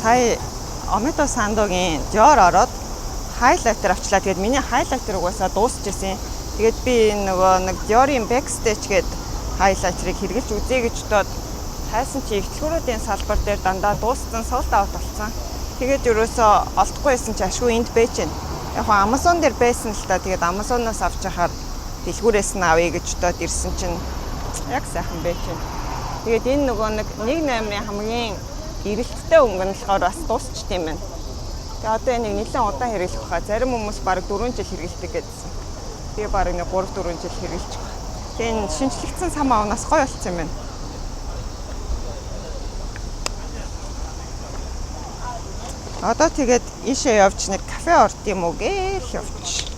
сая Омидо Сандогийн Dior ороод хайлайтер авчлаа. Тэгээд миний хайлайтер угаасаа дуусч ирсэн. Тэгээд би нөгөө нэг Dior-ийн Backstage гээд хайлайтерыг хэрэглэж үзье гэж бодоод хайсан чи ихтлгүүрүүдийн салбар дээр дандаа дууссан sold out болсон. Тэгээд ерөөсөө олдохгүй байсан чи ашгүй энд байж гэн. Яг хоо Amazon дээр байсан л та. Тэгээд Amazon-оос авч яхаар дэлгүүрээс нь авъя гэж бодоод ирсэн чинь яг сайхан байж гэн. Тэгээд энэ нөгөө нэг 1.8-ын хамгийн эрэлттэй өнгө нь болохоор бас дуусч тийм байна. Тэгээд одоо энийг нэлээд удаан хэрэглэх хаа. Зарим хүмүүс бараг 4 жил хэрэглэдэг гэсэн. Би бараг 3-4 жил хэрэглэж байгаа. Тэгээд энэ шинжлэгдсэн сам авнаас гоё болчихсон юм байна. Одоо тэгээд ийшээ явж нэг кафе орд юм уу гээл явж.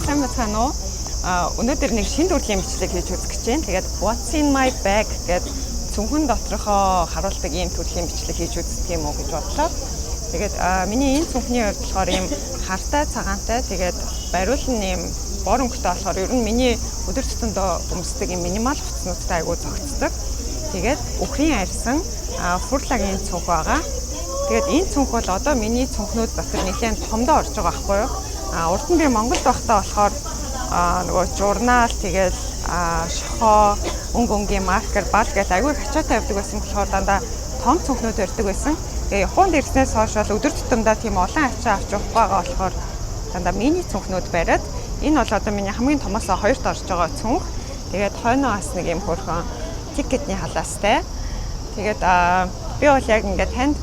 Сайн байна уу? Өнөөдөр нэг шинэ төрлийн бичлэг хийж үзэх гэж байна. Тэгээд What's in my bag гэдэг цүнхэн доторхоо харуулдаг ийм төрлийн бичлэг хийж үздэг юм уу гэж бодлоо. Тэгээд миний энэ цүнхний хувьд болохоор ийм хартай цагаантай тэгээд бариулан ийм бор өнгөтэй болохоор ер нь миний өдөр тутамдаа өмсдөг ийм минимал хувцснуудтай айгүй зохицдог. Тэгээд өхрийн арьсан фурлагийн цүнх байгаа. Тэгээд энэ цүнх бол одоо миний цүнхнүүд дотор нэлээд томдоо орж байгаа байхгүй юу? Урд нь би Монголд байхдаа болохоор нөгөө журнал тэгээд шохоо өнгөнгийн маркер бал гэж аягүй хачаатай явдаг байсан болохоор дандаа том цүнхнүүд өрдөг байсан. Тэгээ Японд ирснээс хойш бол өдөр тутамдаа тийм олон ачаа авч явах байгаа болохоор дандаа мини цүнхнүүд бариад энэ бол одоо миний хамгийн томоосоо 2-т орж байгаа цүнх. Тэгээд хойноо бас нэг юм хөрхөн тикетний халаастай. Тэгээд би бол яг ингээд hand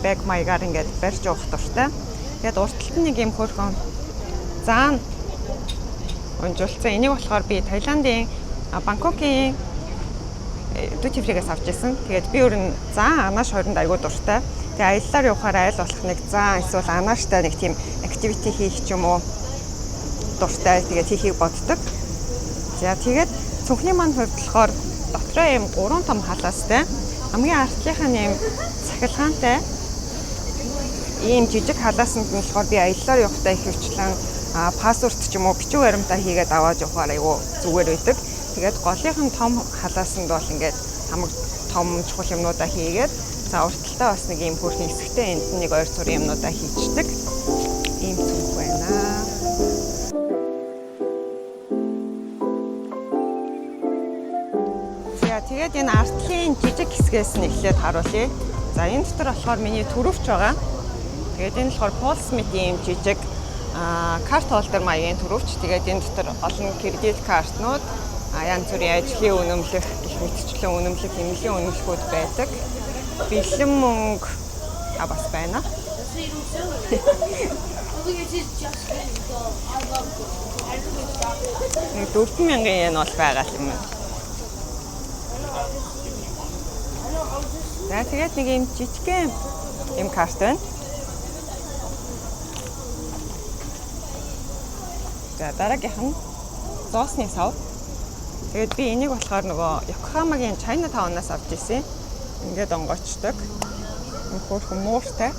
bag маягаар ингээд барьж явах дуртай. Тэгээд урд талд нэг юм хөрхөн заан унжуулсан. Энийг болохоор би Таиландын Бангкокийн duty free-гээс авч ирсэн. Тэгээд би өөр нь заан анааш хооронд аягүй дуртай. Тэгээд аяллаар явахаар айл болох нэг заан эсвэл анааштай нэг тийм activity хийх ч юм уу дуртай. Тэгээд хийхийг боддог. За тэгээд цүнхний маань хувьд болохоор дотроо юм 3 том халаастай. Хамгийн артлынх нь юм цахилгаантай ийм жижиг халаасанд нь болохоор би аяллаар явахдаа их хөвчлэн пассворд ч юм уу бичиг баримтаа хийгээд аваад явахаар айгүй зүгээр байдаг. Тэгээд голынх нь том халаасанд бол ингээд хамаг том чухал юмнуудаа хийгээд за уртталтаа бас нэг ийм хөрхөн хэсэгтэй энд нэг ойр цурын юмнуудаа хийчдэг. Ийм цүнх байна. За тэгээд энэ артлын жижиг хэсгээс нь эхлээд харуулъя. За энэ дотор болохоор миний төрөвч байгаа. Тэгээд энэ болохоор Paul Smith-ийн жижиг карт холдер маягийн төрөвч. Тэгээд энэ дотор олон кредит картнууд, янз бүрийн ажлын үнэмлэх, гэх мэтчлэн үнэмлэх, эмнэлгийн үнэмлэхүүд байдаг. Бэлэн мөнгө бас байна. Нэг 4,000 yen бол байгаа юм байна. За тэгээд нэг юм жижигхэн юм карт байна. За дараагийнх нь зоосны сав. Тэгээд би энийг болохоор нөгөө Йокохамагийн Chinatown-аас авч ирсэн. Ингээд онгоочдөг. Энэ хөрхөн мууртай.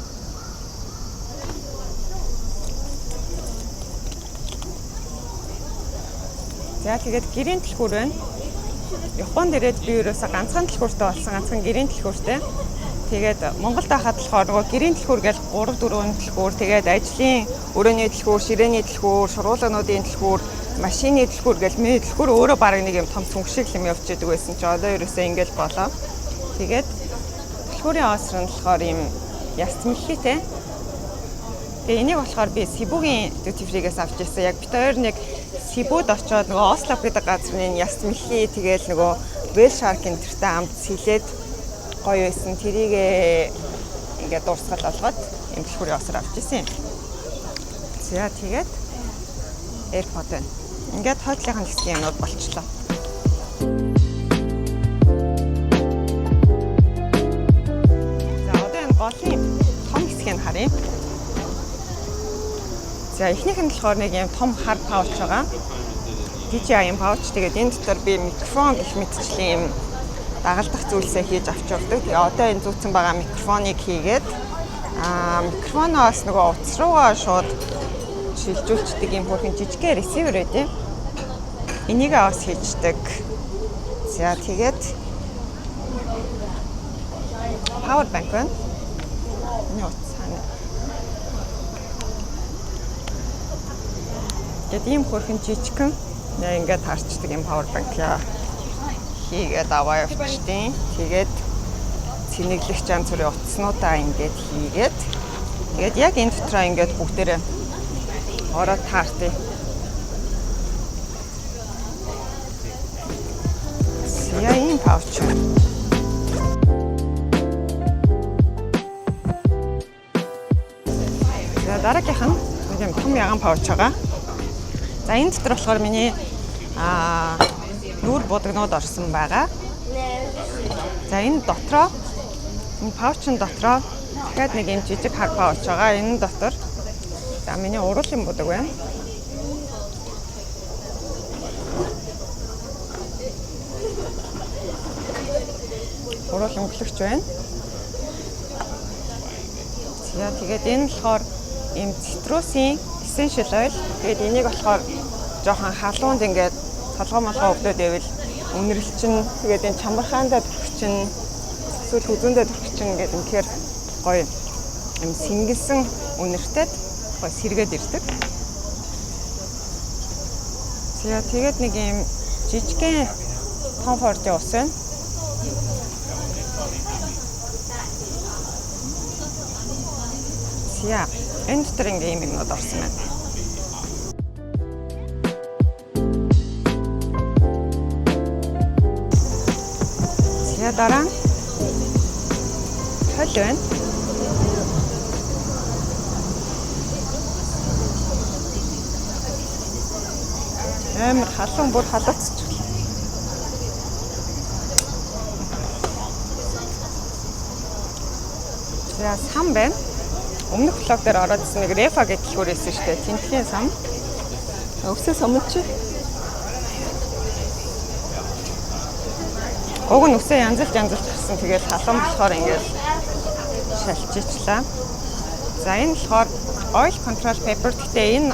За тэгээд гэрийн дэлгүүр байна. Японд ирээд би ерөөсө ганцхан дэлгүүртэй болсон, ганцхан гэрийн дэлгүүртэй. Тэгээд Монголд байхад болохоор нөгөө гэрийн дэлгүүр гэж 3-4 дэлгүүр, тэгээд ажлын өрөөний дэлгүүр, ширээний дэлгүүр, шургуулгын дэлгүүр, машины дэлгүүр гэж миний дэлгүүр өөрөө бараг нэг юм том цүнх шиг юм явж идэг байсан чи одоо ерөөсөө ингээл болоо. Тэгээд дэлгүүрийн оосрын болохоор юм яс мэлхийтэй. Тэгээ энийг болохоор би Сибугийн duty free-гээс авч ирсэн. Яг бид хоёр нэг Сибуд очоод нөгөө Осло гэдэг газрын яс мэлхий тэгээл нөгөө Whale Shark-ын тэртэй амт сэлээд гоё байсан. Тэрийг ингээд дуусгал болгоод юм дэлгүүрийн оосроо авч ирсэн. За тэгээд AirPod байна. Ингээд хойдлынхан хэсгийн юмнууд болчихлоо. За одоо энэ голын том хэсгийг харъя. За эхнийх нь болохоор нэг юм том хар пауч байгаа. DJI пауч. Тэгээд энэ дотор би микрофон гэх мэтчлийн юм дагалдах зүйлсээ хийж авч явдаг. Тэгээ одоо энэ зүүцэн байгаа микрофоныг хийгээд микрофоноос нөгөө утас руугаа шууд шилжүүлчихдэг юм хөрхэн жижигхэн ресивер байдیں۔ Энийг аваас хийждэг. За тэгээд power bank байна. Энэ утас хана. Тэгээд ийм хөрхэн жижигхэн ингээд харчдаг юм power bank яа. Хийгээд аваа явчихтیں۔ Тэгээд цэнэглэгч янз бүрийн утаснуудаа ингээд хийгээд тэгээд яг энэ дотроо ингээд бүгдээрээ ороод таартыг. Яа ийм пауч. За дараагийнх нь нэг юм том яган пауч байгаа. За энэ дотор болохоор миний нүүр будагнууд орсон байгаа. За энэ дотроо энэ паучын дотроо дахиад нэг юм жижиг хар пауч байгаа. Энэ дотор за миний уруулын будаг байна. Уруулын өнгөлөгч байна. За тэгээд энэ болохоор ийм цитрусийн essential oil. Тэгээд энийг болохоор жоохон халуунд ингээд толгой молгоо өвдөд байвал үнэрлчин тэгээд энэ чамархаандаа төрөгчин эсвэл хүзүүндээ төрөгчин гэдэг үнэхээр гоё юм сингэлсэн үнэртэд гоё сэргээд ирдэг. Тэгээд нэг юм жижигхэн том форжи ус байна. За энэ дотор ингээ юм юмнууд орсон байна. За дараа нь хол байна. Амар халуун бүр халууцчих. За сам байна. Өмнөх блог дээр ороодсэн нэг рефа гэдэг хөрөөсөн шүү дээ. Тэнтгийн сам. Өвсөө сомч. Уг нь үсээ янзалж гарсан. Тэгээд халуун болохоор ингээд шалчичлаа. За энэ болохоор oil control paper. Гэхдээ энэ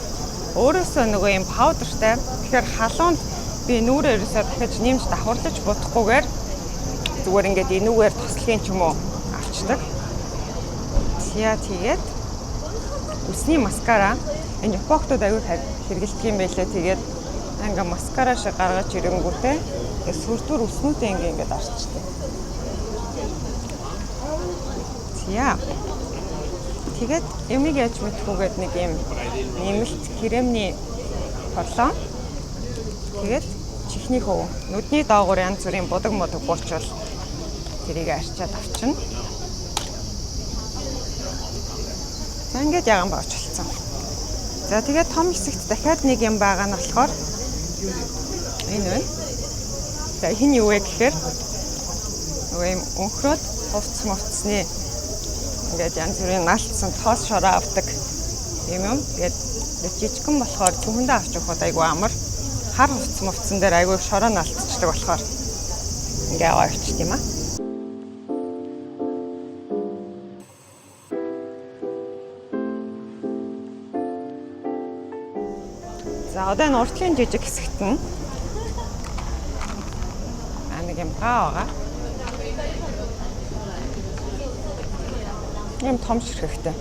өөрөөсөө нөгөө юм паудертай. Тэгэхээр халуунд би нүрээ ерөөсөө дахиж нэмж давхарлаж бодохгүйгээр зүгээр ингээд энүүгээр тослогийн ч юм уу авчдаг. Яа тэгээд үсний маскара энэ япоктод аюул хэрэгэлдэг юм байлээ. Тэгээд ингээ маскара шиг гаргаж ирэнгүүтээ сүрдүр үснүүдээ ингээд арчдаг. Яа. Тэгээд ямиг яаж мэдхүүгээд нэг юм нэмэлт кремний торлоо. Тэгээд чихний хөв нүдний доогуур янз бүрийн будаг буучвал тэрийг арчаад авчна. За ингээд яган боочлцсон. За тэгээд том хэсэгт дахиад нэг юм байгаа нь болохоор энэ байна. За энэ юу вэ гэхээр нөгөө юм өнхрөөд хувцсны ингээд янз бүрийн наалтсан тоос шороо авдаг юм. Тэгээд жижигхэн болохоор зөвхөндөө авч явахад айгүй амар. Хар хувцсан дээр айгүй шороо наалтчдаг болохоор ингээ аваа авчт юм аа. За одоо энэ уртлын жижиг хэсэгт нь нэг юм гаа байгаа. Юм том ширхэгтэй.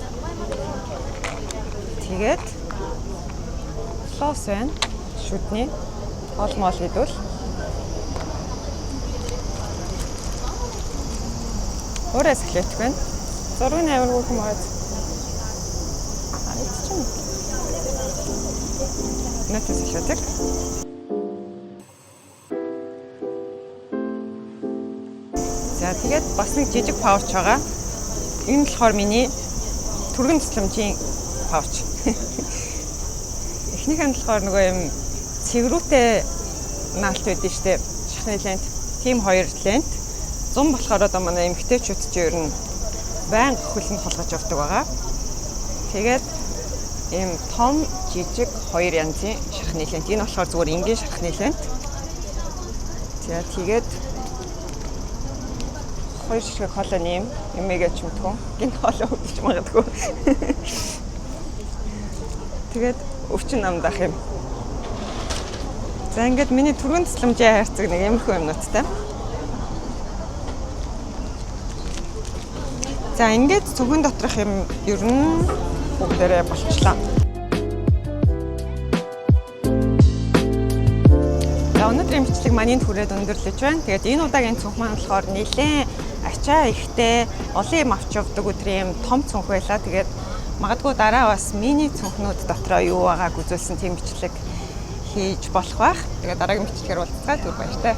Тэгээд лоос байна. Шүдний хоол моол гэдвэл өөрөө сахилт байна. Зургийн авиргүй юм аа. Арайч чинь. Нэтэс ихтэй. За тэгээд бас нэг жижиг пауч байгаа. Энэ болохоор миний түргэн тусламжийн пауч. Эхнийх нь болохоор нөгөө юм цэврүүтэй наалт байдсан шүү дээ. Шахны лент. Тим 2 лент. 100 болохоор одоо манай эмэгтэйчүүд ч ер нь байнга хөлөнд холгож явдаг байгаа. Тэгээд ийм том, жижиг хоёр янзын шархны лент. Энэ болохоор зүгээр энгийн шархны лент. За тэгээд хоёр ширхэг хоолой нэм эмээгээ ч мэдгүй. Гинт хоолой өгч магадгүй. Тэгээд өвчин намдах юм. За ингээд миний түрүүн тусламжийн хайрцаг нэг иймэрхүү юмнуудтай. За ингээд цүнхэн доторх юм ер нь бүгдээрээ болчихлоо. За өнөөдрийн бичлэг манайд хүрээд өндөрлөж байна. Тэгээд энэ удаагийн цүнх маань болохоор нэлээд ачаа ихтэй олон юм авч явдаг өдрийн том цүнх байлаа. Тэгээд магадгүй дараа бас мини цүнхнүүд дотроо юу байгааг үзүүлсэн тийм бичлэг хийж болох байх. Тэгээд дараагийн бичлэгээр уулзцгаая. Түр баяртай.